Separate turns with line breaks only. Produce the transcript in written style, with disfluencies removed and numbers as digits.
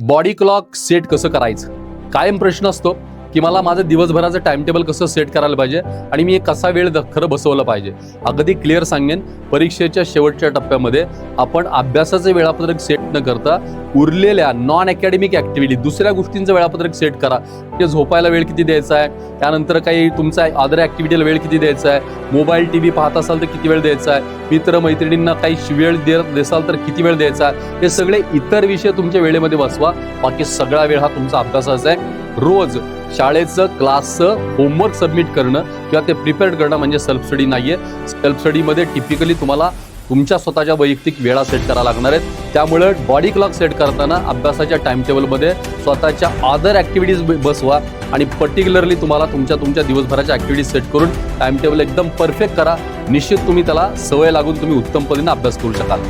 Body clock set कसं करायचं कायम प्रश्न असतो की मला माझं दिवसभराचं टाइम टेबल कसं सेट करायला पाहिजे आणि मी कसा वेळ खरं बसवलं पाहिजे. अगदी क्लिअर सांगेन, परीक्षेच्या शेवटच्या टप्प्यामध्ये आपण अभ्यासाचं वेळापत्रक सेट न करता उरलेल्या नॉन अकॅडमिक ॲक्टिव्हिटी दुसऱ्या गोष्टींचं वेळापत्रक सेट करा. ते झोपायला वेळ किती द्यायचा आहे, त्यानंतर काही तुमचा अदर ॲक्टिव्हिटीला वेळ किती द्यायचा आहे, मोबाईल TV पाहत असाल तर किती वेळ द्यायचा आहे, मित्र मैत्रिणींना काही वेळ देसाल तर किती वेळ द्यायचा आहे, हे सगळे इतर विषय तुमच्या वेळेमध्ये बसवा. बाकी सगळा वेळ हा तुमचा अभ्यासाचा आहे. रोज शाळेचं क्लासचं होमवर्क सबमिट करणं किंवा ते प्रिपेअर करणं म्हणजे सेल्फ स्टडी नाहीये. सेल्फ स्टडीमध्ये टिपिकली तुम्हाला तुमच्या स्वतःच्या वैयक्तिक वेळा सेट करायला लागणार आहेत. त्यामुळे बॉडी क्लॉक सेट करताना अभ्यासाच्या टाइम टेबलमध्ये स्वतःच्या अदर ॲक्टिव्हिटीज बसवा आणि पर्टिक्युलरली तुम्हाला तुमच्या दिवसभराच्या ॲक्टिव्हिटीज सेट करून टाइम टेबल एकदम परफेक्ट करा. निश्चित तुम्ही त्याला सवय लागून तुम्ही उत्तम पद्धतीने अभ्यास करू शकाल.